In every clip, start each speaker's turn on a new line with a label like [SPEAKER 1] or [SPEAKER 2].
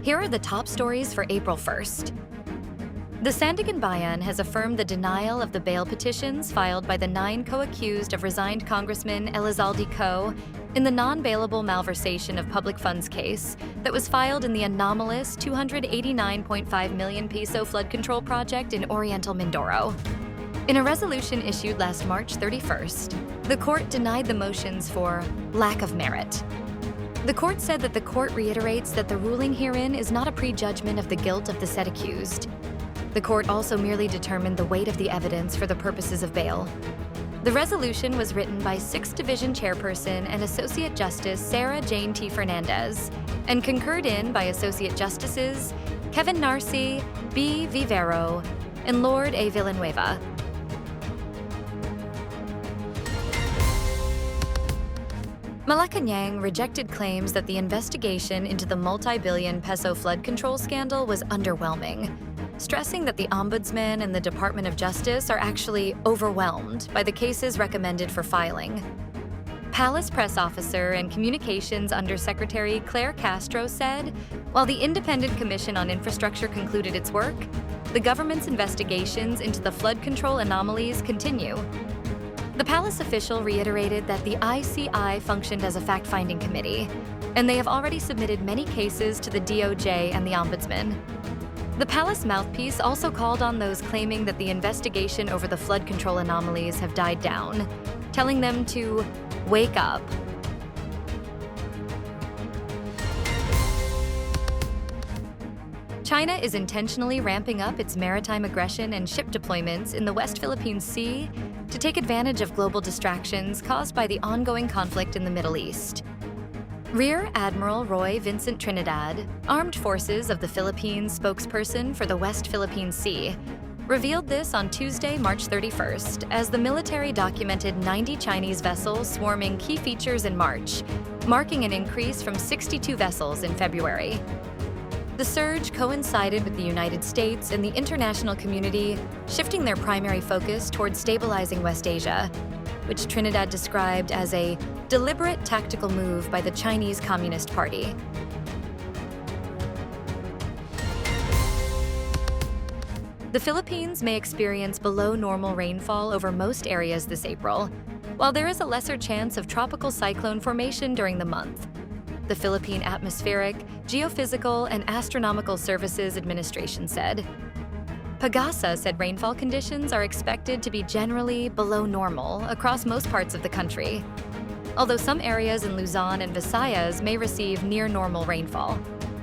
[SPEAKER 1] Here are the top stories for April 1st. The Sandiganbayan has affirmed the denial of the bail petitions filed by the 9 co-accused of resigned Congressman Zaldy Co in the non-bailable malversation of public funds case that was filed in the anomalous 289.5 million peso flood control project in Oriental Mindoro. In a resolution issued last March 31st, the court denied the motions for lack of merit. The court said that the court reiterates that the ruling herein is not a prejudgment of the guilt of the said accused. The court also merely determined the weight of the evidence for the purposes of bail. The resolution was written by 6th Division Chairperson and Associate Justice Sarah Jane T. Fernandez and concurred in by Associate Justices Kevin Narci, B. Vivero, and Lord A. Villanueva. Malacanang rejected claims that the investigation into the multi-billion peso flood control scandal was underwhelming, stressing that the Ombudsman and the Department of Justice are actually overwhelmed by the cases recommended for filing. Palace Press Officer and Communications Undersecretary Claire Castro said, while the Independent Commission on Infrastructure concluded its work, the government's investigations into the flood control anomalies continue. The palace official reiterated that the ICI functioned as a fact-finding committee, and they have already submitted many cases to the DOJ and the Ombudsman. The palace mouthpiece also called on those claiming that the investigation over the flood control anomalies have died down, telling them to wake up. China is intentionally ramping up its maritime aggression and ship deployments in the West Philippine Sea to take advantage of global distractions caused by the ongoing conflict in the Middle East. Rear Admiral Roy Vincent Trinidad, Armed Forces of the Philippines spokesperson for the West Philippine Sea, revealed this on Tuesday, March 31st, as the military documented 90 Chinese vessels swarming key features in March, marking an increase from 62 vessels in February. The surge coincided with the United States and the international community shifting their primary focus towards stabilizing West Asia, which Trinidad described as a deliberate tactical move by the Chinese Communist Party. The Philippines may experience below normal rainfall over most areas this April, while there is a lesser chance of tropical cyclone formation during the month. The Philippine Atmospheric, Geophysical, and Astronomical Services Administration said. PAGASA said rainfall conditions are expected to be generally below normal across most parts of the country, although some areas in Luzon and Visayas may receive near-normal rainfall.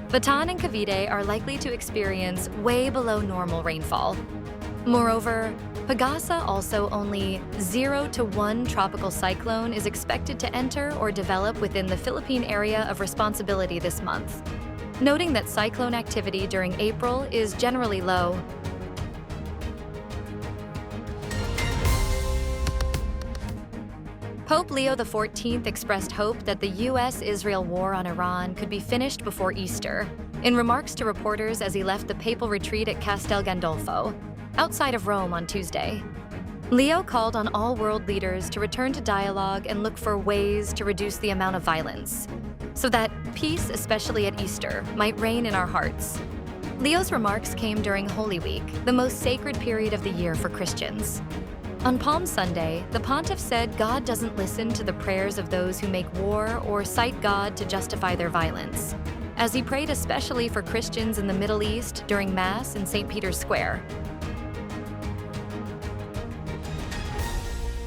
[SPEAKER 1] Bataan and Cavite are likely to experience way below normal rainfall. Moreover, PAGASA also only 0 to 1 tropical cyclone is expected to enter or develop within the Philippine area of responsibility this month, noting that cyclone activity during April is generally low. Pope Leo XIV expressed hope that the U.S.-Israel war on Iran could be finished before Easter, in remarks to reporters as he left the papal retreat at Castel Gandolfo, outside of Rome on Tuesday. Leo called on all world leaders to return to dialogue and look for ways to reduce the amount of violence, so that peace, especially at Easter, might reign in our hearts. Leo's remarks came during Holy Week, the most sacred period of the year for Christians. On Palm Sunday, the pontiff said God doesn't listen to the prayers of those who make war or cite God to justify their violence, as he prayed especially for Christians in the Middle East during Mass in St. Peter's Square.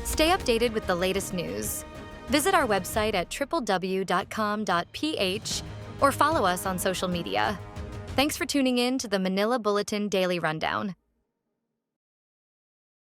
[SPEAKER 1] Stay updated with the latest news. Visit our website at www.com.ph or follow us on social media. Thanks for tuning in to the Manila Bulletin Daily Rundown.